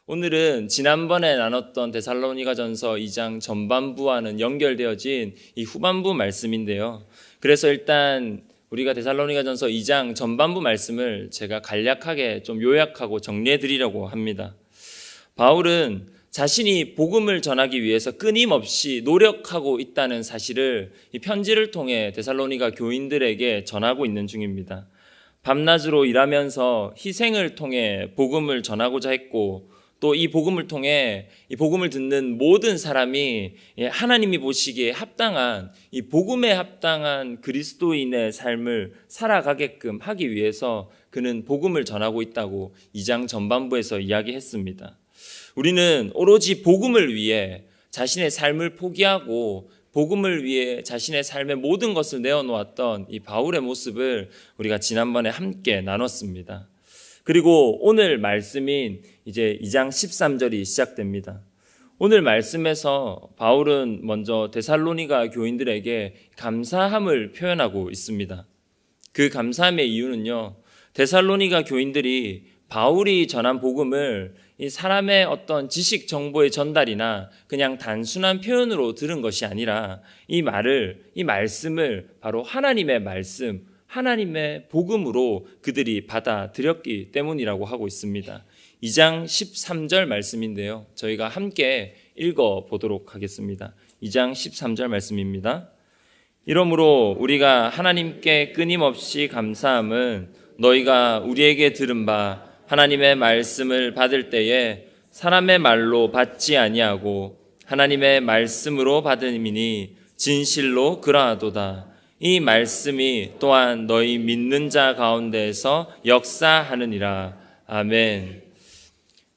오늘은 지난번에 나눴던 데살로니가전서 2장 전반부와는 연결되어진 이 후반부 말씀인데요. 그래서 일단 우리가 데살로니가전서 2장 전반부 말씀을 제가 간략하게 좀 요약하고 정리해 드리려고 합니다. 바울은 자신이 복음을 전하기 위해서 끊임없이 노력하고 있다는 사실을 이 편지를 통해 데살로니가 교인들에게 전하고 있는 중입니다. 밤낮으로 일하면서 희생을 통해 복음을 전하고자 했고, 또 이 복음을 통해 이 복음을 듣는 모든 사람이 하나님이 보시기에 합당한 이 복음에 합당한 그리스도인의 삶을 살아가게끔 하기 위해서 그는 복음을 전하고 있다고 2장 전반부에서 이야기했습니다. 우리는 오로지 복음을 위해 자신의 삶을 포기하고 복음을 위해 자신의 삶의 모든 것을 내어놓았던 이 바울의 모습을 우리가 지난번에 함께 나눴습니다. 그리고 오늘 말씀인 이제 2장 13절이 시작됩니다. 오늘 말씀에서 바울은 먼저 데살로니가 교인들에게 감사함을 표현하고 있습니다. 그 감사함의 이유는요, 데살로니가 교인들이 바울이 전한 복음을 이 사람의 어떤 지식 정보의 전달이나 그냥 단순한 표현으로 들은 것이 아니라 이 말씀을 바로 하나님의 말씀, 하나님의 복음으로 그들이 받아들였기 때문이라고 하고 있습니다. 2장 13절 말씀인데요. 저희가 함께 읽어보도록 하겠습니다. 2장 13절 말씀입니다. 이러므로 우리가 하나님께 끊임없이 감사함은 너희가 우리에게 들은 바 하나님의 말씀을 받을 때에 사람의 말로 받지 아니하고 하나님의 말씀으로 받음이니 진실로 그러하도다. 이 말씀이 또한 너희 믿는 자 가운데에서 역사하느니라. 아멘.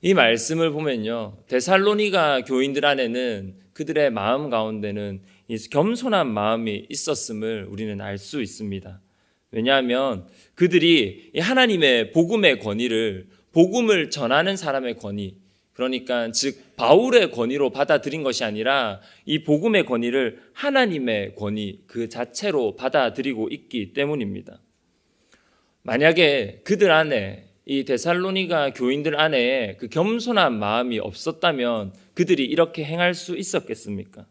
이 말씀을 보면요, 데살로니가 교인들 안에는 그들의 마음 가운데는 이 겸손한 마음이 있었음을 우리는 알 수 있습니다. 왜냐하면 그들이 하나님의 복음의 권위를, 복음을 전하는 사람의 권위, 그러니까 즉 바울의 권위로 받아들인 것이 아니라 이 복음의 권위를 하나님의 권위 그 자체로 받아들이고 있기 때문입니다. 만약에 그들 안에, 이 데살로니가 교인들 안에 그 겸손한 마음이 없었다면 그들이 이렇게 행할 수 있었겠습니까?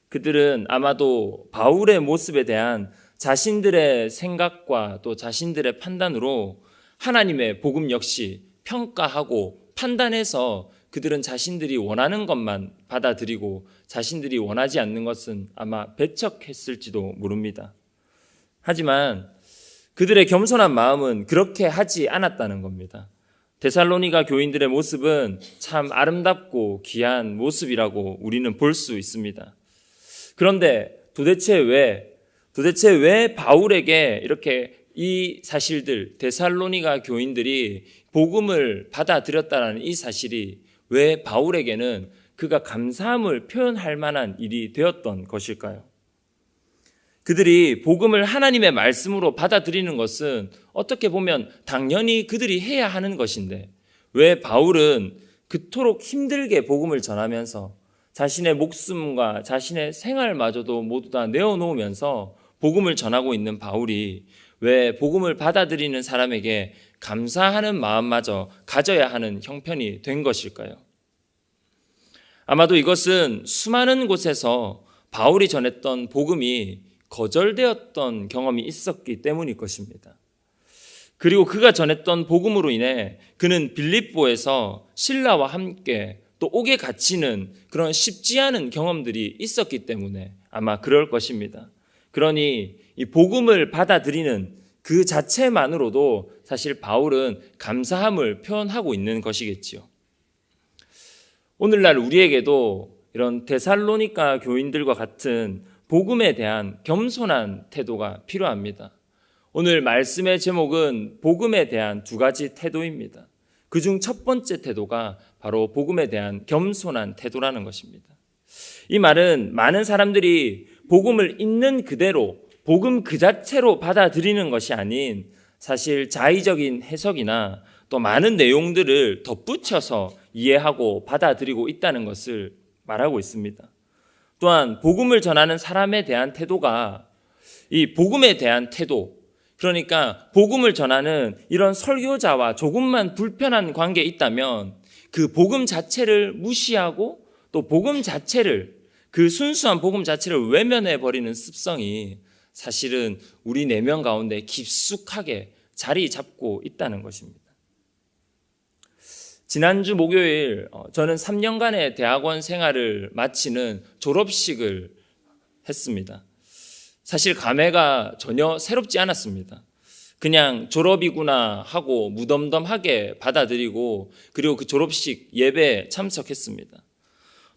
그들은 아마도 바울의 모습에 대한 자신들의 생각과 또 자신들의 판단으로 하나님의 복음 역시 평가하고 판단해서 그들은 자신들이 원하는 것만 받아들이고 자신들이 원하지 않는 것은 아마 배척했을지도 모릅니다. 하지만 그들의 겸손한 마음은 그렇게 하지 않았다는 겁니다. 데살로니가 교인들의 모습은 참 아름답고 귀한 모습이라고 우리는 볼 수 있습니다. 그런데 도대체 왜 바울에게 이렇게 이 사실들, 데살로니가 교인들이 복음을 받아들였다는 이 사실이 왜 바울에게는 그가 감사함을 표현할 만한 일이 되었던 것일까요? 그들이 복음을 하나님의 말씀으로 받아들이는 것은 어떻게 보면 당연히 그들이 해야 하는 것인데 왜 바울은 그토록 힘들게 복음을 전하면서 자신의 목숨과 자신의 생활마저도 모두 다 내어놓으면서 복음을 전하고 있는 바울이 왜 복음을 받아들이는 사람에게 감사하는 마음마저 가져야 하는 형편이 된 것일까요? 아마도 이것은 수많은 곳에서 바울이 전했던 복음이 거절되었던 경험이 있었기 때문일 것입니다. 그리고 그가 전했던 복음으로 인해 그는 빌립보에서 신라와 함께 또 옥에 갇히는 그런 쉽지 않은 경험들이 있었기 때문에 아마 그럴 것입니다. 그러니 이 복음을 받아들이는 그 자체만으로도 사실 바울은 감사함을 표현하고 있는 것이겠지요. 오늘날 우리에게도 이런 데살로니가 교인들과 같은 복음에 대한 겸손한 태도가 필요합니다. 오늘 말씀의 제목은 복음에 대한 두 가지 태도입니다. 그중 첫 번째 태도가 바로 복음에 대한 겸손한 태도라는 것입니다. 이 말은 많은 사람들이 복음을 있는 그대로 복음 그 자체로 받아들이는 것이 아닌 사실 자의적인 해석이나 또 많은 내용들을 덧붙여서 이해하고 받아들이고 있다는 것을 말하고 있습니다. 또한 복음을 전하는 사람에 대한 태도가 이 복음에 대한 태도, 그러니까 복음을 전하는 이런 설교자와 조금만 불편한 관계에 있다면 그 복음 자체를 무시하고 또 복음 자체를, 그 순수한 복음 자체를 외면해 버리는 습성이 사실은 우리 내면 가운데 깊숙하게 자리 잡고 있다는 것입니다. 지난주 목요일 저는 3년간의 대학원 생활을 마치는 졸업식을 했습니다. 사실 감회가 전혀 새롭지 않았습니다. 그냥 졸업이구나 하고 무덤덤하게 받아들이고, 그리고 그 졸업식 예배에 참석했습니다.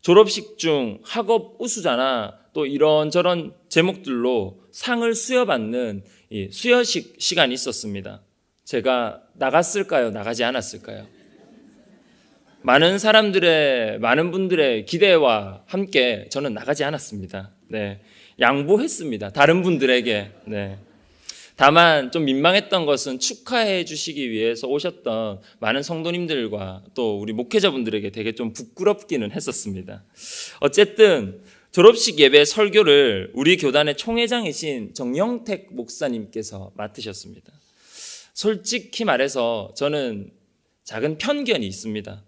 졸업식 중 학업 우수자나 또 이런저런 제목들로 상을 수여받는 수여식 시간이 있었습니다. 제가 나갔을까요? 나가지 않았을까요? 많은 분들의 기대와 함께 저는 나가지 않았습니다. 네, 양보했습니다. 다른 분들에게. 네. 다만 좀 민망했던 것은 축하해 주시기 위해서 오셨던 많은 성도님들과 또 우리 목회자분들에게 되게 좀 부끄럽기는 했었습니다. 어쨌든 졸업식 예배 설교를 우리 교단의 총회장이신 정영택 목사님께서 맡으셨습니다. 솔직히 말해서 저는 작은 편견이 있습니다.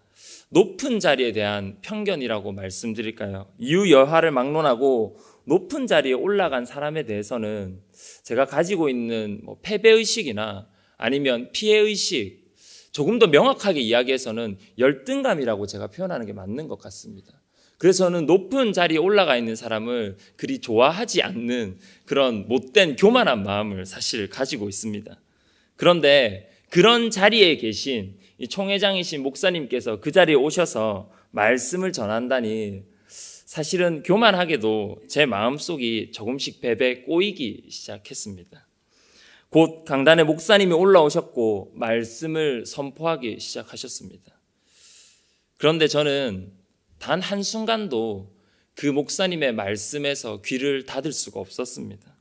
높은 자리에 대한 편견이라고 말씀드릴까요? 이유여하를 막론하고 높은 자리에 올라간 사람에 대해서는 제가 가지고 있는 패배의식이나 아니면 피해의식, 조금 더 명확하게 이야기해서는 열등감이라고 제가 표현하는 게 맞는 것 같습니다. 그래서 저는 높은 자리에 올라가 있는 사람을 그리 좋아하지 않는 그런 못된 교만한 마음을 사실 가지고 있습니다. 그런데 그런 자리에 계신 이 총회장이신 목사님께서 그 자리에 오셔서 말씀을 전한다니 사실은 교만하게도 제 마음속이 조금씩 베베 꼬이기 시작했습니다. 곧 강단에 목사님이 올라오셨고 말씀을 선포하기 시작하셨습니다. 그런데 저는 단 한순간도 그 목사님의 말씀에서 귀를 닫을 수가 없었습니다.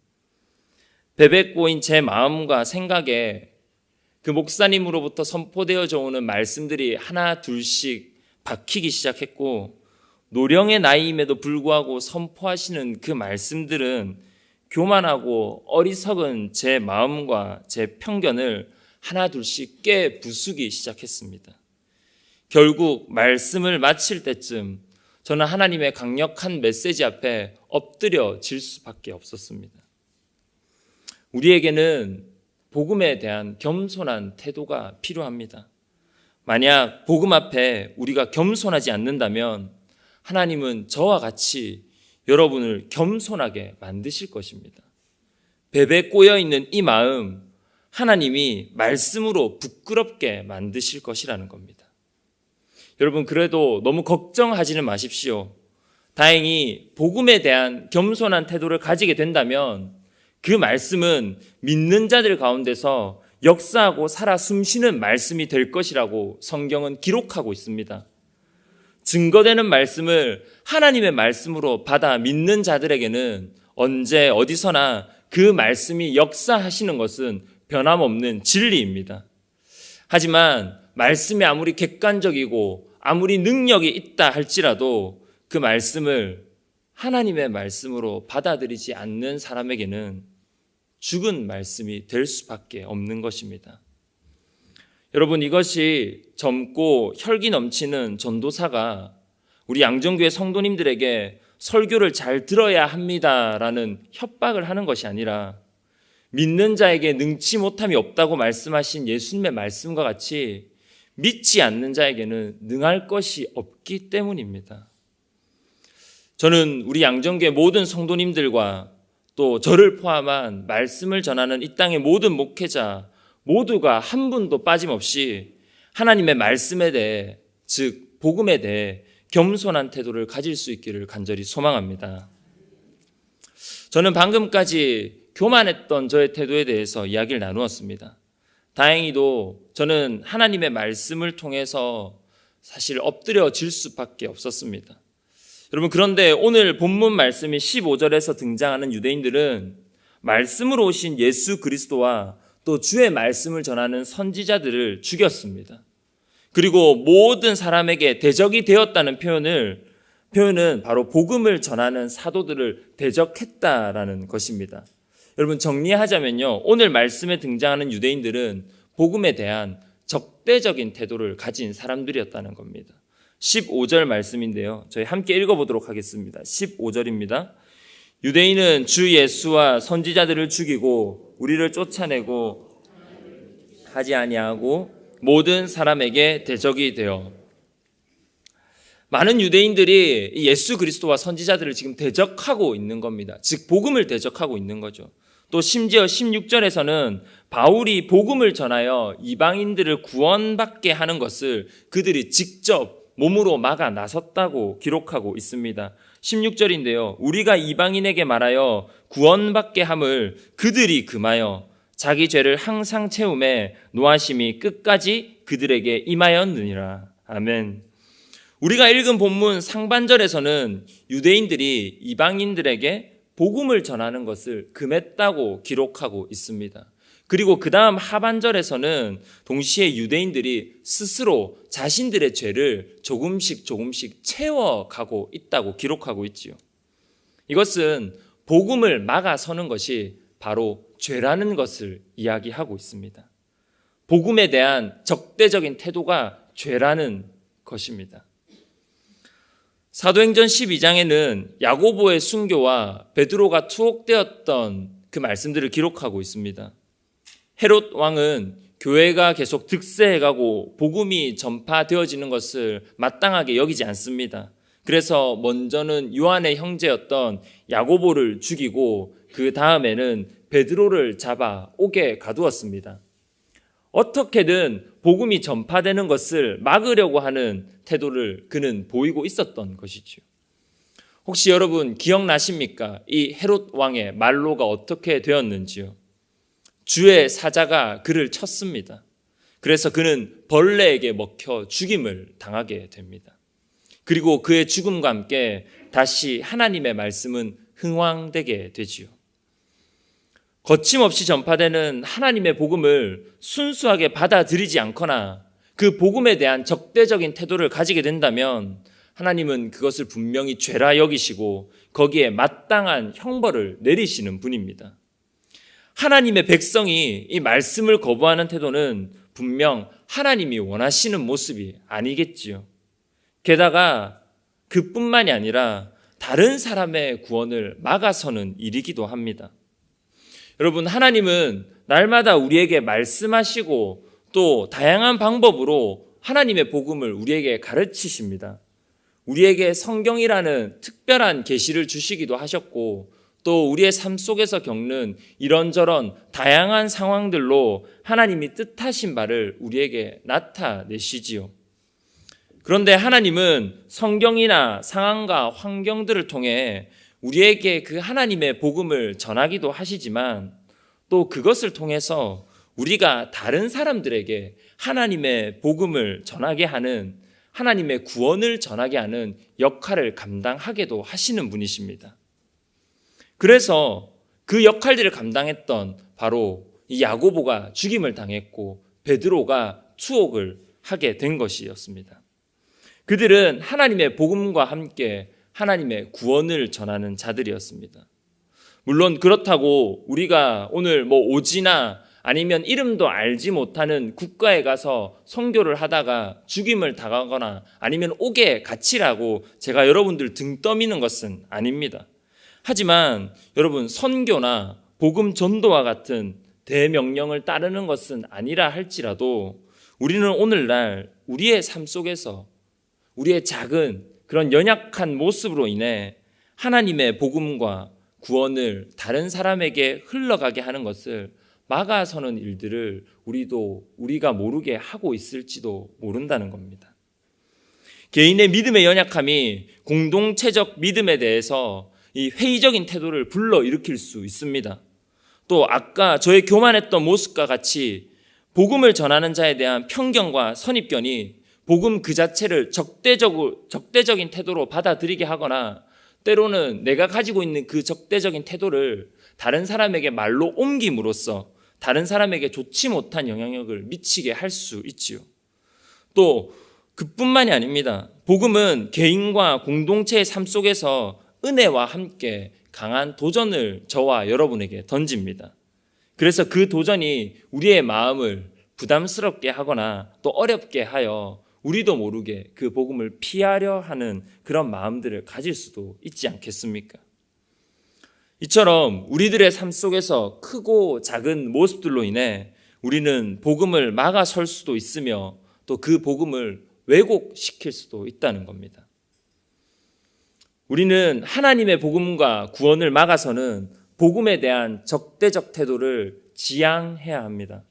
베베 꼬인 제 마음과 생각에 그 목사님으로부터 선포되어져 오는 말씀들이 하나 둘씩 박히기 시작했고, 노령의 나이임에도 불구하고 선포하시는 그 말씀들은 교만하고 어리석은 제 마음과 제 편견을 하나 둘씩 깨 부수기 시작했습니다. 결국 말씀을 마칠 때쯤 저는 하나님의 강력한 메시지 앞에 엎드려질 수밖에 없었습니다. 우리에게는 복음에 대한 겸손한 태도가 필요합니다. 만약 복음 앞에 우리가 겸손하지 않는다면 하나님은 저와 같이 여러분을 겸손하게 만드실 것입니다. 베베 꼬여있는 이 마음, 하나님이 말씀으로 부끄럽게 만드실 것이라는 겁니다. 여러분, 그래도 너무 걱정하지는 마십시오. 다행히 복음에 대한 겸손한 태도를 가지게 된다면 그 말씀은 믿는 자들 가운데서 역사하고 살아 숨쉬는 말씀이 될 것이라고 성경은 기록하고 있습니다. 증거되는 말씀을 하나님의 말씀으로 받아 믿는 자들에게는 언제 어디서나 그 말씀이 역사하시는 것은 변함없는 진리입니다. 하지만 말씀이 아무리 객관적이고 아무리 능력이 있다 할지라도 그 말씀을 하나님의 말씀으로 받아들이지 않는 사람에게는 죽은 말씀이 될 수밖에 없는 것입니다. 여러분, 이것이 젊고 혈기 넘치는 전도사가 우리 양정교회 성도님들에게 설교를 잘 들어야 합니다라는 협박을 하는 것이 아니라 믿는 자에게 능치 못함이 없다고 말씀하신 예수님의 말씀과 같이 믿지 않는 자에게는 능할 것이 없기 때문입니다. 저는 우리 양정교회 모든 성도님들과 또 저를 포함한 말씀을 전하는 이 땅의 모든 목회자 모두가 한 분도 빠짐없이 하나님의 말씀에 대해, 즉 복음에 대해 겸손한 태도를 가질 수 있기를 간절히 소망합니다. 저는 방금까지 교만했던 저의 태도에 대해서 이야기를 나누었습니다. 다행히도 저는 하나님의 말씀을 통해서 사실 엎드려질 수밖에 없었습니다. 여러분, 그런데 오늘 본문 말씀인 15절에서 등장하는 유대인들은 말씀으로 오신 예수 그리스도와 또 주의 말씀을 전하는 선지자들을 죽였습니다. 그리고 모든 사람에게 대적이 되었다는 표현은 바로 복음을 전하는 사도들을 대적했다라는 것입니다. 여러분, 정리하자면요, 오늘 말씀에 등장하는 유대인들은 복음에 대한 적대적인 태도를 가진 사람들이었다는 겁니다. 15절 말씀인데요. 저희 함께 읽어보도록 하겠습니다. 15절입니다. 유대인은 주 예수와 선지자들을 죽이고 우리를 쫓아내고 하지 아니하고 모든 사람에게 대적이 되어. 많은 유대인들이 예수 그리스도와 선지자들을 지금 대적하고 있는 겁니다. 즉 복음을 대적하고 있는 거죠. 또 심지어 16절에서는 바울이 복음을 전하여 이방인들을 구원받게 하는 것을 그들이 직접 몸으로 막아 나섰다고 기록하고 있습니다. 16절인데요. 우리가 이방인에게 말하여 구원받게 함을 그들이 금하여 자기 죄를 항상 채움에 노하심이 끝까지 그들에게 임하였느니라. 아멘. 우리가 읽은 본문 상반절에서는 유대인들이 이방인들에게 복음을 전하는 것을 금했다고 기록하고 있습니다. 그리고 그 다음 하반절에서는 동시에 유대인들이 스스로 자신들의 죄를 조금씩 채워가고 있다고 기록하고 있지요. 이것은 복음을 막아서는 것이 바로 죄라는 것을 이야기하고 있습니다. 복음에 대한 적대적인 태도가 죄라는 것입니다. 사도행전 12장에는 야고보의 순교와 베드로가 투옥되었던 그 말씀들을 기록하고 있습니다. 헤롯 왕은 교회가 계속 득세해가고 복음이 전파되어지는 것을 마땅하게 여기지 않습니다. 그래서 먼저는 요한의 형제였던 야고보를 죽이고 그 다음에는 베드로를 잡아 옥에 가두었습니다. 어떻게든 복음이 전파되는 것을 막으려고 하는 태도를 그는 보이고 있었던 것이죠. 혹시 여러분 기억나십니까? 이 헤롯 왕의 말로가 어떻게 되었는지요? 주의 사자가 그를 쳤습니다. 그래서 그는 벌레에게 먹혀 죽임을 당하게 됩니다. 그리고 그의 죽음과 함께 다시 하나님의 말씀은 흥왕되게 되지요. 거침없이 전파되는 하나님의 복음을 순수하게 받아들이지 않거나 그 복음에 대한 적대적인 태도를 가지게 된다면 하나님은 그것을 분명히 죄라 여기시고 거기에 마땅한 형벌을 내리시는 분입니다. 하나님의 백성이 이 말씀을 거부하는 태도는 분명 하나님이 원하시는 모습이 아니겠지요. 게다가 그뿐만이 아니라 다른 사람의 구원을 막아서는 일이기도 합니다. 여러분, 하나님은 날마다 우리에게 말씀하시고 또 다양한 방법으로 하나님의 복음을 우리에게 가르치십니다. 우리에게 성경이라는 특별한 계시를 주시기도 하셨고 또 우리의 삶 속에서 겪는 이런저런 다양한 상황들로 하나님이 뜻하신 바를 우리에게 나타내시지요. 그런데 하나님은 성경이나 상황과 환경들을 통해 우리에게 그 하나님의 복음을 전하기도 하시지만 또 그것을 통해서 우리가 다른 사람들에게 하나님의 복음을 전하게 하는, 하나님의 구원을 전하게 하는 역할을 감당하게도 하시는 분이십니다. 그래서 그 역할들을 감당했던 바로 이 야고보가 죽임을 당했고 베드로가 투옥을 하게 된 것이었습니다. 그들은 하나님의 복음과 함께 하나님의 구원을 전하는 자들이었습니다. 물론 그렇다고 우리가 오늘 오지나 아니면 이름도 알지 못하는 국가에 가서 선교를 하다가 죽임을 당하거나 아니면 옥에 갇히라고 제가 여러분들 등 떠미는 것은 아닙니다. 하지만 여러분, 선교나 복음 전도와 같은 대명령을 따르는 것은 아니라 할지라도 우리는 오늘날 우리의 삶 속에서 우리의 작은 그런 연약한 모습으로 인해 하나님의 복음과 구원을 다른 사람에게 흘러가게 하는 것을 막아서는 일들을 우리가 모르게 하고 있을지도 모른다는 겁니다. 개인의 믿음의 연약함이 공동체적 믿음에 대해서 이 회의적인 태도를 불러일으킬 수 있습니다. 또 아까 저의 교만했던 모습과 같이 복음을 전하는 자에 대한 편견과 선입견이 복음 그 자체를 적대적인 태도로 받아들이게 하거나 때로는 내가 가지고 있는 그 적대적인 태도를 다른 사람에게 말로 옮김으로써 다른 사람에게 좋지 못한 영향력을 미치게 할 수 있지요. 또 그뿐만이 아닙니다. 복음은 개인과 공동체의 삶 속에서 은혜와 함께 강한 도전을 저와 여러분에게 던집니다. 그래서 그 도전이 우리의 마음을 부담스럽게 하거나 또 어렵게 하여 우리도 모르게 그 복음을 피하려 하는 그런 마음들을 가질 수도 있지 않겠습니까? 이처럼 우리들의 삶 속에서 크고 작은 모습들로 인해 우리는 복음을 막아설 수도 있으며 또 그 복음을 왜곡시킬 수도 있다는 겁니다. 우리는 하나님의 복음과 구원을 막아서는 복음에 대한 적대적 태도를 지양해야 합니다.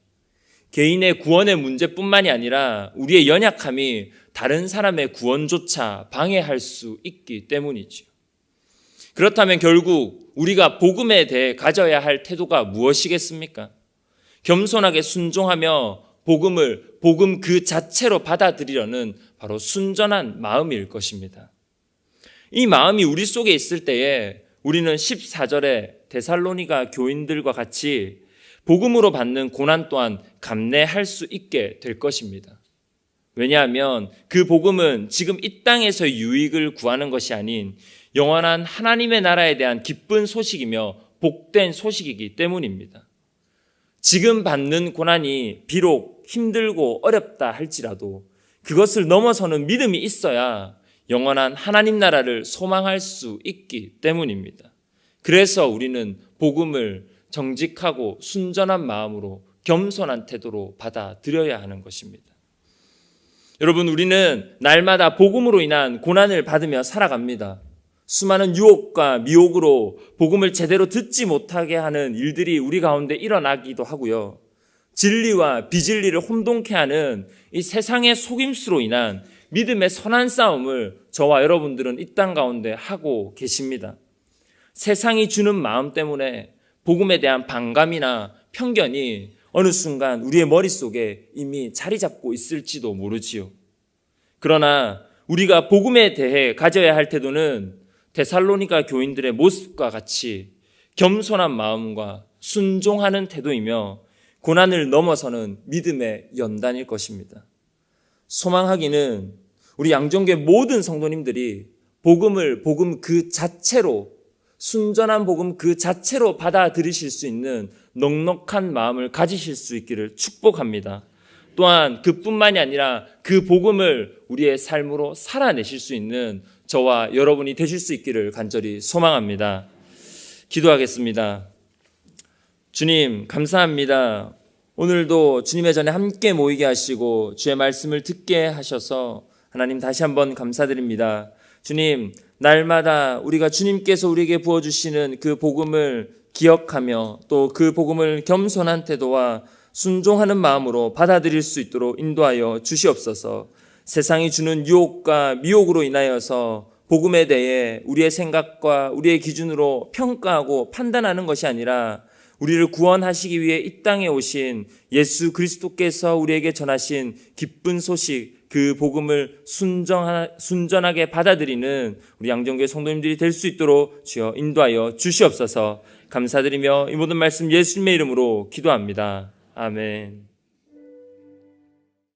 개인의 구원의 문제뿐만이 아니라 우리의 연약함이 다른 사람의 구원조차 방해할 수 있기 때문이죠. 그렇다면 결국 우리가 복음에 대해 가져야 할 태도가 무엇이겠습니까? 겸손하게 순종하며 복음을 복음 그 자체로 받아들이려는 바로 순전한 마음일 것입니다. 이 마음이 우리 속에 있을 때에 우리는 14절에 데살로니가 교인들과 같이 복음으로 받는 고난 또한 감내할 수 있게 될 것입니다. 왜냐하면 그 복음은 지금 이 땅에서 유익을 구하는 것이 아닌 영원한 하나님의 나라에 대한 기쁜 소식이며 복된 소식이기 때문입니다. 지금 받는 고난이 비록 힘들고 어렵다 할지라도 그것을 넘어서는 믿음이 있어야 영원한 하나님 나라를 소망할 수 있기 때문입니다. 그래서 우리는 복음을 정직하고 순전한 마음으로 겸손한 태도로 받아들여야 하는 것입니다. 여러분, 우리는 날마다 복음으로 인한 고난을 받으며 살아갑니다. 수많은 유혹과 미혹으로 복음을 제대로 듣지 못하게 하는 일들이 우리 가운데 일어나기도 하고요. 진리와 비진리를 혼동케 하는 이 세상의 속임수로 인한 믿음의 선한 싸움을 저와 여러분들은 이 땅 가운데 하고 계십니다. 세상이 주는 마음 때문에 복음에 대한 반감이나 편견이 어느 순간 우리의 머릿속에 이미 자리 잡고 있을지도 모르지요. 그러나 우리가 복음에 대해 가져야 할 태도는 데살로니가 교인들의 모습과 같이 겸손한 마음과 순종하는 태도이며 고난을 넘어서는 믿음의 연단일 것입니다. 소망하기는 우리 양정교회 모든 성도님들이 복음을 복음 그 자체로, 순전한 복음 그 자체로 받아들이실 수 있는 넉넉한 마음을 가지실 수 있기를 축복합니다. 또한 그뿐만이 아니라 그 복음을 우리의 삶으로 살아내실 수 있는 저와 여러분이 되실 수 있기를 간절히 소망합니다. 기도하겠습니다. 주님, 감사합니다. 오늘도 주님의 전에 함께 모이게 하시고 주의 말씀을 듣게 하셔서 하나님 다시 한번 감사드립니다. 주님, 날마다 우리가 주님께서 우리에게 부어주시는 그 복음을 기억하며 또 그 복음을 겸손한 태도와 순종하는 마음으로 받아들일 수 있도록 인도하여 주시옵소서. 세상이 주는 유혹과 미혹으로 인하여서 복음에 대해 우리의 생각과 우리의 기준으로 평가하고 판단하는 것이 아니라 우리를 구원하시기 위해 이 땅에 오신 예수 그리스도께서 우리에게 전하신 기쁜 소식, 그 복음을 순전하게 받아들이는 우리 양정교회 성도님들이 될 수 있도록 주여 인도하여 주시옵소서. 감사드리며 이 모든 말씀 예수님의 이름으로 기도합니다. 아멘.